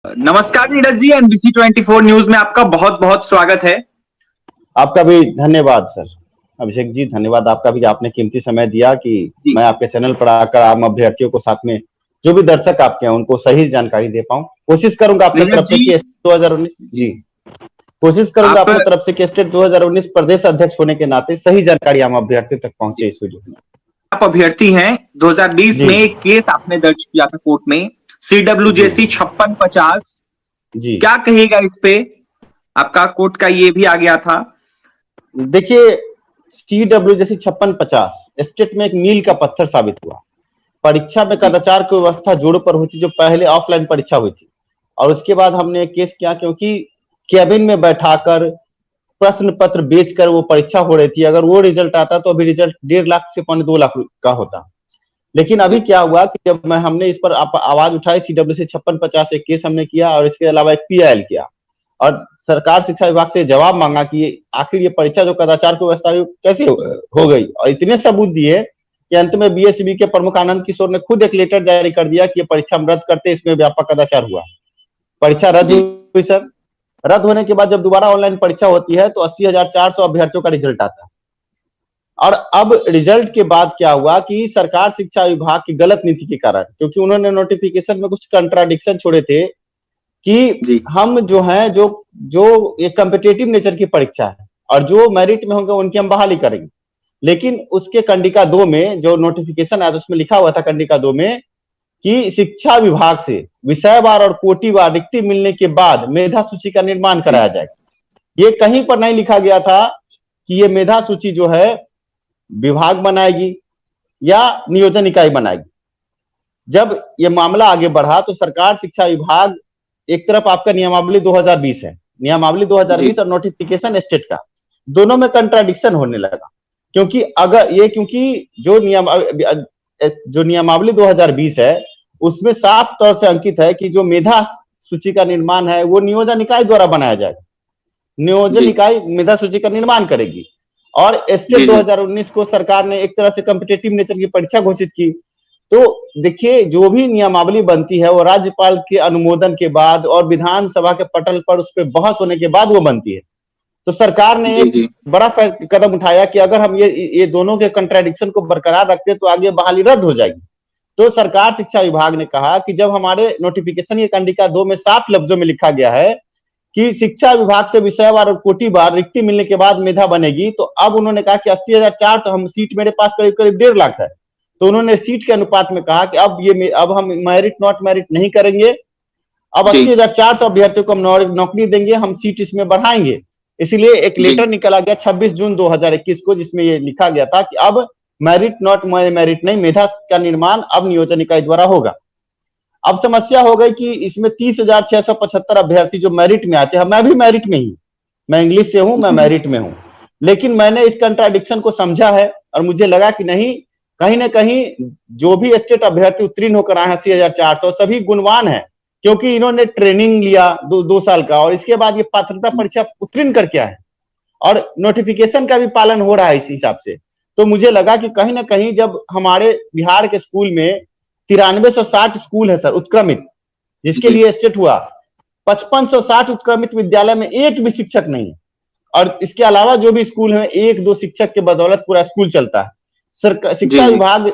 नमस्कार Neeraj ji, NBC 24 news में आपका बहुत बहुत स्वागत है। आपका भी धन्यवाद सर। अभिषेक जी, धन्यवाद आपका भी, आपने कीमती समय दिया कि मैं आपके चैनल पर आकर आम अभ्यर्थियों को, साथ में जो भी दर्शक आपके हैं उनको सही जानकारी दे पाऊं। कोशिश करूंगा अपने तरफ से कि 2019 जी कोशिश करूंगा अपने तरफ से कि स्टेट 2019 प्रदेश अध्यक्ष होने के नाते सही जानकारी आम अभ्यर्थियों तक पहुंचे इस वीडियो में। आप अभ्यर्थी हैं, 2020 में एक केस आपने दर्ज किया था कोर्ट में, CWJC 5650 जी, क्या कहिएगा इस पे? आपका कोर्ट का ये भी आ गया था। देखिए, CWJC 5650 स्टेट में एक मील का पत्थर साबित हुआ। परीक्षा में कदाचार की व्यवस्था जोरों पर हुई थी, जो पहले ऑफलाइन परीक्षा हुई थी, और उसके बाद हमने एक केस किया क्योंकि कैबिन में बैठाकर प्रश्न पत्र बेचकर वो परीक्षा हो रही थी। अगर वो रिजल्ट आता तो अभी रिजल्ट 1.5 लाख से 2.25 लाख का होता। लेकिन अभी क्या हुआ कि जब हमने इस पर आवाज उठाई, CWJC 5650 एक केस हमने किया और इसके अलावा एक PIL किया, और सरकार शिक्षा विभाग से जवाब मांगा कि आखिर ये परीक्षा जो कदाचार की व्यवस्था कैसे हो गई, और इतने सबूत दिए कि अंत में BSEB के प्रमुख आनंद किशोर ने खुद एक लेटर जारी कर दिया कि ये परीक्षा हम रद्द करते, इसमें व्यापक कदाचार हुआ। परीक्षा रद्द हुई सर। रद्द होने के बाद जब दोबारा ऑनलाइन परीक्षा होती है तो 80,400 अभ्यर्थियों का रिजल्ट आता है। और अब रिजल्ट के बाद क्या हुआ कि सरकार शिक्षा विभाग की गलत नीति के कारण, क्योंकि उन्होंने नोटिफिकेशन में कुछ कंट्राडिक्शन छोड़े थे कि हम जो है जो एक कॉम्पिटिटिव नेचर की परीक्षा है और जो मेरिट में होंगे उनकी हम बहाली करेंगे। लेकिन उसके कंडिका 2 में जो नोटिफिकेशन आया उसमें लिखा हुआ था कंडिका 2 में कि शिक्षा विभाग से विषयवार और कोटिवार रिक्ति मिलने के बाद मेधा सूची का निर्माण कराया जाएगा। ये कहीं पर नहीं लिखा गया था कि ये मेधा सूची जो है विभाग बनाएगी या नियोजन इकाई बनाएगी। जब ये मामला आगे बढ़ा तो सरकार शिक्षा विभाग, एक तरफ आपका नियमावली 2020 है, नियमावली 2020 और नोटिफिकेशन स्टेट का, दोनों में कंट्राडिक्शन होने लगा। क्योंकि जो नियमावली 2020 है उसमें साफ तौर से अंकित है कि जो मेधा सूची का निर्माण है वो नियोजन इकाई द्वारा बनाया जाएगा। नियोजन इकाई मेधा सूची का निर्माण करेगी। और स्टेट 2019 को सरकार ने एक तरह से कॉम्पिटिटिव नेचर की परीक्षा घोषित की। तो देखिए, जो भी नियमावली बनती है वो राज्यपाल के अनुमोदन के बाद और विधानसभा के पटल पर उस पर बहस होने के बाद वो बनती है। तो सरकार ने एक बड़ा कदम उठाया कि अगर हम ये दोनों के कंट्राडिक्शन को बरकरार रखते तो आगे बहाली रद्द हो जाएगी। तो सरकार शिक्षा विभाग ने कहा कि जब हमारे नोटिफिकेशन की कंडिका 2 में साफ लफ्जों में लिखा गया है कि शिक्षा विभाग से विषयवार और कोटिवार रिक्ति मिलने के बाद मेधा बनेगी, तो अब उन्होंने कहा कि 80,400 हम सीट, मेरे पास करीब करीब 1.5 लाख है, तो उन्होंने सीट के अनुपात में कहा कि अब हम मेरिट नॉट मेरिट नहीं करेंगे, अब 80,400 अभ्यर्थियों को हम नौकरी देंगे, हम सीट इसमें बढ़ाएंगे। इसलिए एक लेटर निकला गया 26 जून 2021 को, जिसमें ये लिखा गया था कि अब मेरिट नॉट मेरिट नहीं, मेधा का निर्माण अब नियोजन इकाई द्वारा होगा। अब समस्या हो गई कि इसमें 30,675 अभ्यर्थी जो मेरिट में आते हैं, मैं भी मेरिट में ही, मैं इंग्लिश से हूं, मैं मेरिट में हूं, लेकिन मैंने इस कंट्राडिक्शन को समझा है और मुझे लगा कि नहीं, कहीं ना कहीं जो भी स्टेट अभ्यर्थी उत्तीर्ण होकर आए हैं 80,400 सभी गुणवान है, क्योंकि इन्होंने ट्रेनिंग लिया 2 साल का और इसके बाद ये पात्रता परीक्षा उत्तीर्ण करके आए और नोटिफिकेशन का भी पालन हो रहा है इस हिसाब से। तो मुझे लगा कि कहीं ना कहीं जब हमारे बिहार के स्कूल में 9360 स्कूल है सर उत्क्रमित, जिसके लिए स्टेट हुआ, 5560 उत्क्रमित विद्यालय में एक भी शिक्षक नहीं है, और इसके अलावा जो भी स्कूल है 1-2 शिक्षक के बदौलत पूरा स्कूल चलता है। शिक्षा विभाग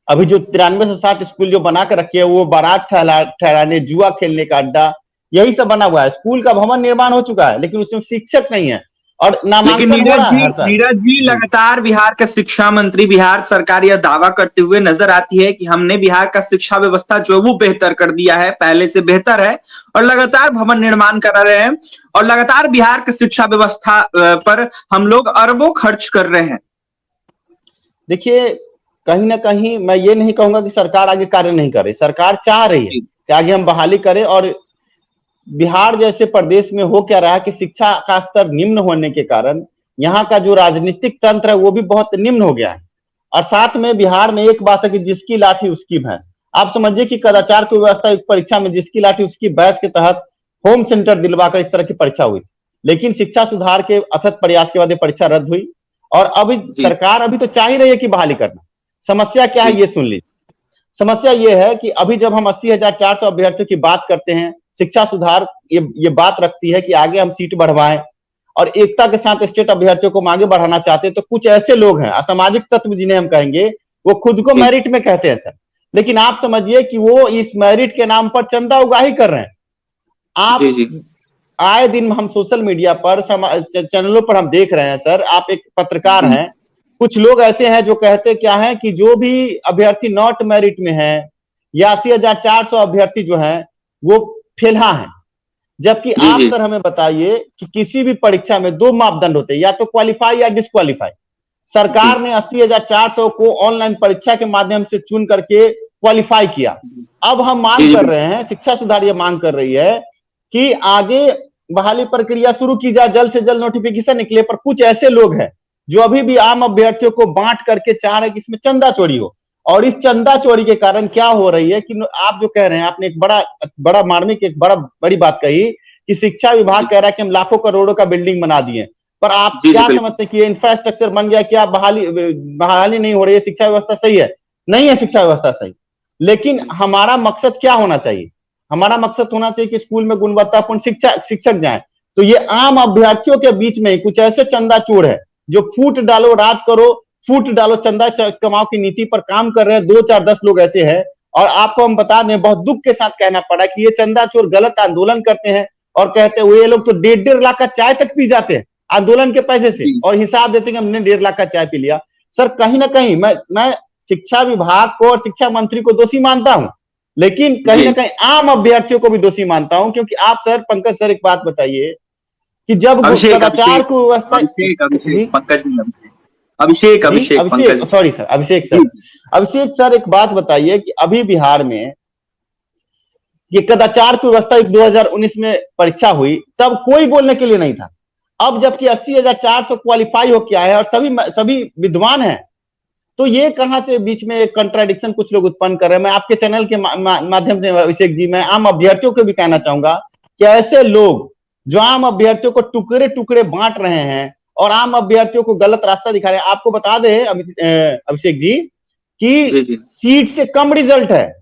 अभी जो 9360 स्कूल जो बना कर रखे हैं वो बारात ठहराने, जुआ खेलने का अड्डा, यही सब बना हुआ है। स्कूल का भवन निर्माण हो चुका है लेकिन उसमें शिक्षक नहीं है और नामांकन हो रहा है। नीरज जी, लगातार बिहार के शिक्षा मंत्री, बिहार सरकार यह दावा करते हुए नजर आती है कि हमने बिहार का शिक्षा व्यवस्था जो वो बेहतर कर दिया है, पहले से बेहतर है, और लगातार भवन निर्माण करा रहे हैं और लगातार बिहार की शिक्षा व्यवस्था पर हम लोग अरबों खर्च कर रहे हैं। देखिए, कहीं ना कहीं मैं ये नहीं कहूंगा कि सरकार आगे कार्य नहीं कर रही, सरकार चाह रही है कि आगे हम बहाली करें। और बिहार जैसे प्रदेश में हो क्या रहा है कि शिक्षा का स्तर निम्न होने के कारण यहाँ का जो राजनीतिक तंत्र है वो भी बहुत निम्न हो गया है। और साथ में बिहार में एक बात है कि जिसकी लाठी उसकी भैंस। आप समझिए कि कदाचार की व्यवस्था परीक्षा में जिसकी लाठी उसकी भैंस के तहत होम सेंटर दिलवाकर इस तरह की परीक्षा हुई, लेकिन शिक्षा सुधार के अथक प्रयास के बाद ये परीक्षा रद्द हुई। और अभी सरकार अभी तो चाह ही रही है कि बहाली करना। समस्या क्या है ये सुन लीजिए। समस्या ये है कि अभी जब हम 80,400 अभ्यर्थियों की बात करते हैं, शिक्षा सुधार ये बात रखती है कि आगे हम सीट बढ़वाएं और एकता के साथ स्टेट अभ्यर्थियों को हम आगे बढ़ाना चाहते हैं, तो कुछ ऐसे लोग हैं असामाजिक तत्व जिन्हें हम कहेंगे, वो खुद को मेरिट में कहते हैं सर, लेकिन आप समझिए कि वो इस मेरिट के नाम पर चंदा उगाही कर रहे हैं। आप आए दिन हम सोशल मीडिया पर चैनलों पर हम देख रहे हैं सर, आप एक पत्रकार हैं, कुछ लोग ऐसे हैं जो कहते क्या है कि जो भी अभ्यर्थी नॉट मेरिट में है या 80,400 अभ्यर्थी जो है वो फेल्हा है, जबकि आप सर हमें बताइए कि किसी भी परीक्षा में दो मापदंड होते हैं, या तो क्वालिफाई या डिस्क्वालीफाई। सरकार ने 80,400 को ऑनलाइन परीक्षा के माध्यम से चुन करके क्वालिफाई किया। अब हम मांग कर रहे हैं, शिक्षा सुधार ये मांग कर रही है कि आगे बहाली प्रक्रिया शुरू की जाए, जल्द से जल्द नोटिफिकेशन निकले। पर कुछ ऐसे लोग हैं जो अभी भी आम अभ्यर्थियों को बांट करके चाह रहे हैं कि इसमें चंदा चोरी हो, और इस चंदा चोरी के कारण क्या हो रही है कि आप जो कह रहे हैं, आपने एक बड़ा मार्मिक एक बड़ी बात कही कि शिक्षा विभाग कह रहा है कि हम लाखों करोड़ों का बिल्डिंग बना दिए, पर आप क्या समझते हैं कि ये इंफ्रास्ट्रक्चर बन गया, क्या बहाली नहीं हो रही है, शिक्षा व्यवस्था सही है? नहीं है शिक्षा व्यवस्था सही, लेकिन हमारा मकसद क्या होना चाहिए? हमारा मकसद होना चाहिए कि स्कूल में गुणवत्तापूर्ण शिक्षक जाएं। तो ये आम अभ्यर्थियों के बीच में कुछ ऐसे चंदा चोर है जो फूट डालो राज करो, फूट डालो चंदा कमाओ की नीति पर काम कर रहे हैं। 2 4 10 लोग ऐसे हैं, और आपको हम बता दें, बहुत दुख के साथ कहना पड़ा कि ये चंदा चोर गलत आंदोलन करते हैं और कहते हैं ये लोग तो 1.5 लाख का चाय तक पी जाते हैं आंदोलन के पैसे से, और हिसाब देते हैं कि हमने 1.5 लाख का चाय पी लिया। सर कहीं ना कहीं मैं शिक्षा विभाग को और शिक्षा मंत्री को दोषी मानता हूं, लेकिन कहीं ना कहीं आम अभ्यर्थियों को भी दोषी मानता हूं, क्योंकि आप सर, पंकज सर, एक बात बताइए कि जब कदाचार को व्यवस्था, अभिषेक सर एक बात बताइए कि अभी बिहार में ये कदाचार की व्यवस्था 2019 में परीक्षा हुई, तब कोई बोलने के लिए नहीं था। अब जबकि 80,400 क्वालिफाई होके आए हैं और सभी विद्वान हैं, तो ये कहां से बीच में एक कंट्राडिक्शन कुछ लोग उत्पन्न कर रहे हैं। मैं आपके चैनल के माध्यम से अभिषेक जी, मैं आम अभ्यर्थियों को भी कहना चाहूंगा कि ऐसे लोग जो आम अभ्यर्थियों को टुकड़े टुकड़े बांट रहे हैं और आम अभ्यर्थियों को गलत रास्ता दिखा रहे हैं। आपको बता दें अभिषेक जी कि सीट से कम रिजल्ट है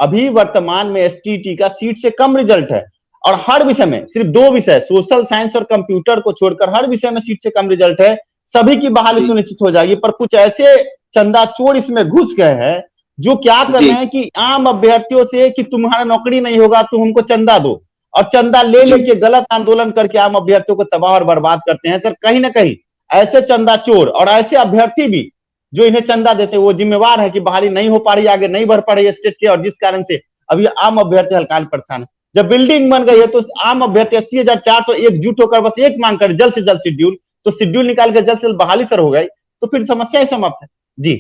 अभी वर्तमान में, एसटीटी का सीट से कम रिजल्ट है, और हर विषय में सिर्फ 2 विषय, सोशल साइंस और कंप्यूटर को छोड़कर हर विषय में सीट से कम रिजल्ट है। सभी की बहाली सुनिश्चित हो जाएगी, पर कुछ ऐसे चंदा चोर इसमें घुस गए हैं जो क्या कर रहे हैं कि आम अभ्यर्थियों से कि तुम्हारा नौकरी नहीं होगा, तुम हमको चंदा दो, और चंदा ले लेके गलत आंदोलन करके आम अभ्यर्थियों को तबाह और बर्बाद करते हैं। सर कहीं ना कहीं ऐसे चंदा चोर और ऐसे अभ्यर्थी भी जो इन्हें चंदा देते हैं, वो जिम्मेवार है कि बहाली नहीं हो पा रही, आगे नहीं बढ़ पा रही है स्टेट के, और जिस कारण से अभी आम अभ्यर्थी हल्का परेशान है। जब बिल्डिंग बन गई है तो आम अभ्यर्थी 80,400 एकजुट होकर बस एक मांग कर, जल्द से जल्द शेड्यूल, तो शेड्यूल निकाल कर जल्द से जल्द बहाली सर हो गई, तो फिर समस्या ही समाप्त है। जी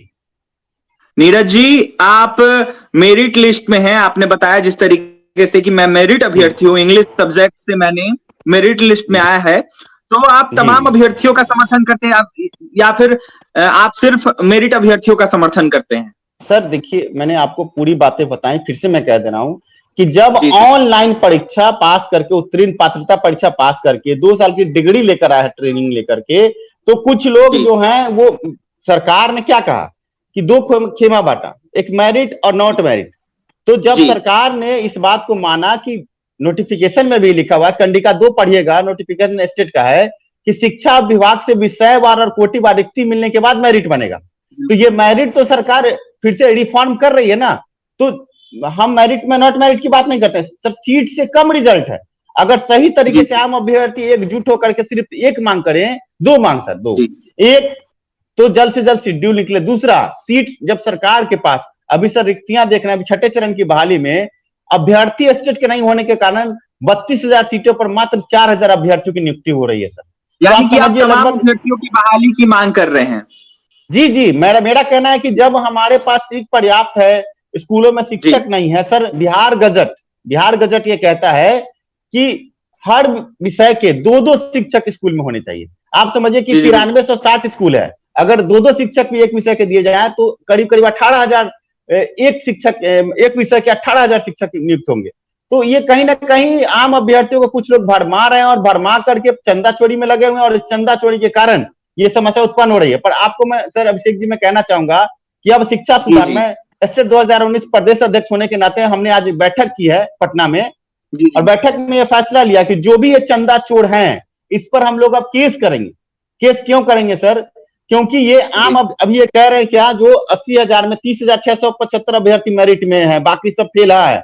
नीरज जी, आप मेरिट लिस्ट में हैं। आपने बताया जिस तरीके से कि मैं मेरिट अभ्यर्थी हूं, इंग्लिश सब्जेक्ट से मैंने मेरिट लिस्ट में आया है, तो आप तमाम अभ्यर्थियों का समर्थन करते हैं या फिर आप सिर्फ मेरिट अभ्यर्थियों का समर्थन करते हैं? सर देखिए, मैंने आपको पूरी बातें बताई, फिर से मैं कह दे रहा हूं कि जब ऑनलाइन परीक्षा पास करके, उत्तीर्ण पात्रता परीक्षा पास करके 2 साल की डिग्री लेकर आया है, ट्रेनिंग लेकर के, तो कुछ लोग जो हैं वो, सरकार ने क्या कहा कि 2 खेमा बांटा, एक मेरिट और नॉट मेरिट। तो जब सरकार ने इस बात को माना कि नोटिफिकेशन में भी लिखा हुआ है, कंडिका 2 पढ़िएगा, नोटिफिकेशन स्टेट का है कि शिक्षा विभाग से विषयवार और कोटिवार रिक्ति मिलने के बाद मेरिट बनेगा। तो ये मेरिट तो सरकार फिर से रिफॉर्म कर रही है ना, तो हम मेरिट में नॉट मेरिट की बात नहीं करते सर, सीट से कम रिजल्ट है। अगर सही तरीके से आम अभ्यर्थी एकजुट होकर के सिर्फ एक मांग करें, 2 मांग सर, 2, एक तो जल्द से जल्द शेड्यूल निकले, दूसरा सीट जब सरकार के पास, अभी सर रिक्तियां देखना, अभी 6ठे चरण की बहाली में अभ्यर्थी स्टेट के नहीं होने के कारण 32,000 सीटों पर मात्र 4,000 अभ्यर्थियों की नियुक्ति हो रही है सर। यानी कि आप तमाम अभ्यर्थियों की बहाली की मांग कर रहे हैं? जी, मेरा कहना है कि जब हमारे पास सीट पर्याप्त है, स्कूलों में शिक्षक नहीं है सर, बिहार गजट ये कहता है कि हर विषय के 2-2 शिक्षक स्कूल में होने चाहिए। आप समझिए कि 9360 स्कूल है, अगर 2-2 शिक्षक भी एक विषय के दिए जाए तो करीब 18,000 एक विषय के 18,000 शिक्षक नियुक्त होंगे। तो ये कहीं ना कहीं आम अभ्यर्थियों को कुछ लोग भरमा रहे हैं और भरमा करके चंदा चोरी में लगे हुए हैं, और चंदा चोरी के कारण ये समस्या उत्पन्न हो रही है। पर आपको मैं सर अभिषेक जी, मैं कहना चाहूंगा कि अब शिक्षा सुधार में स्टेट 2019 प्रदेश अध्यक्ष होने के नाते हमने आज बैठक की है पटना में, जी और बैठक में यह फैसला लिया कि जो भी ये चंदा चोर हैं इस पर हम लोग अब केस करेंगे। केस क्यों करेंगे सर? क्योंकि ये आम अभी ये कह रहे हैं क्या, जो 80,000 में 30,675 अभ्यर्थी मेरिट में है, बाकी सब फेल है।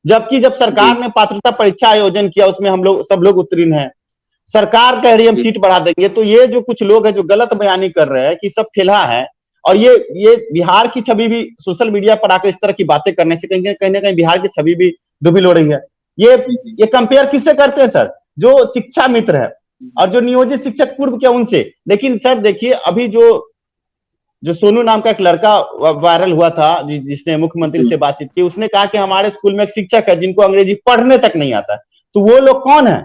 जबकि जब सरकार ने पात्रता परीक्षा आयोजन किया उसमें हम लोग सब लोग उत्तीर्ण हैं, सरकार कह रही है हम सीट बढ़ा देंगे, तो ये जो कुछ लोग हैं जो गलत बयानी कर रहे हैं कि सब फेला है, और ये बिहार की छवि भी सोशल मीडिया पर आकर इस तरह की बातें करने से कहीं ना कहीं बिहार की छवि भी दुर्बल हो रही है। ये कंपेयर किससे करते हैं सर? जो शिक्षा मित्र है और जो नियोजित शिक्षक पूर्व के उनसे। लेकिन सर देखिए, अभी जो सोनू नाम का एक लड़का वायरल हुआ था जिसने मुख्यमंत्री से बातचीत की, उसने कहा कि हमारे स्कूल में एक शिक्षक है जिनको अंग्रेजी पढ़ने तक नहीं आता। तो वो लोग कौन है?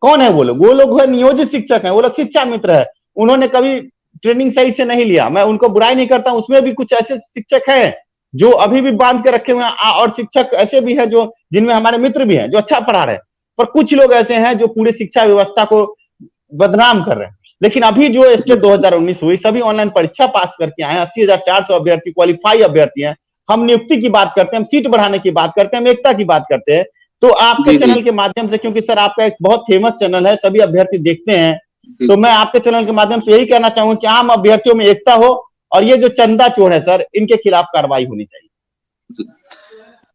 कौन है वो लोग? वो लोग है नियोजित शिक्षक हैं, वो लोग शिक्षा मित्र है। उन्होंने कभी ट्रेनिंग सही से नहीं लिया। मैं उनको बुराई नहीं करता, उसमें भी कुछ ऐसे शिक्षक हैं जो अभी भी बांध के रखे हुए हैं, और शिक्षक ऐसे भी हैं जो जिनमें हमारे मित्र भी हैं जो अच्छा पढ़ा रहे हैं। पर कुछ लोग ऐसे हैं जो पूरी शिक्षा व्यवस्था को बदनाम कर रहे हैं। लेकिन अभी जो स्टेट 2019 हुई, सभी ऑनलाइन परीक्षा पास करके आए हैं, 80,400 अभ्यर्थी क्वालिफाई अभ्यर्थी हैं। हम नियुक्ति की बात करते हैं, हम सीट बढ़ाने की बात करते हैं, हम एकता की बात करते हैं। तो आपके चैनल के माध्यम से, क्योंकि सर आपका एक बहुत फेमस चैनल है, सभी अभ्यर्थी देखते हैं, तो मैं आपके चैनल के माध्यम से यही कहना चाहूंगा कि आम अभ्यर्थियों में एकता हो, और ये जो चंदा चोर है सर, इनके खिलाफ कार्रवाई होनी चाहिए।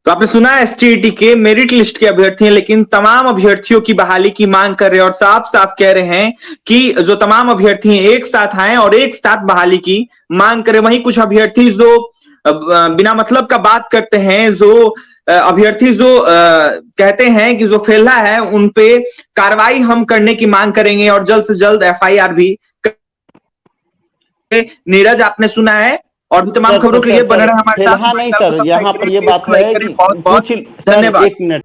तो आपने सुना एसटीईटी के मेरिट लिस्ट के अभ्यर्थी हैं, लेकिन तमाम अभ्यर्थियों की बहाली की मांग कर रहे हैं और साफ साफ कह रहे हैं कि जो तमाम अभ्यर्थी हैं एक साथ आए और एक साथ बहाली की मांग करें। वहीं कुछ अभ्यर्थी जो बिना मतलब का बात करते हैं, जो अभ्यर्थी जो कहते हैं कि जो फेला है उन पे कार्रवाई हम करने की मांग करेंगे और जल्द से जल्द एफआईआर भी। नीरज, आपने सुना है, और भी तमाम खबरों के लिए बने रहे हमारे साथ। नहीं सर, यहाँ पर ये बात है कि बहुत बहुत कुछ धन्यवाद। एक मिनट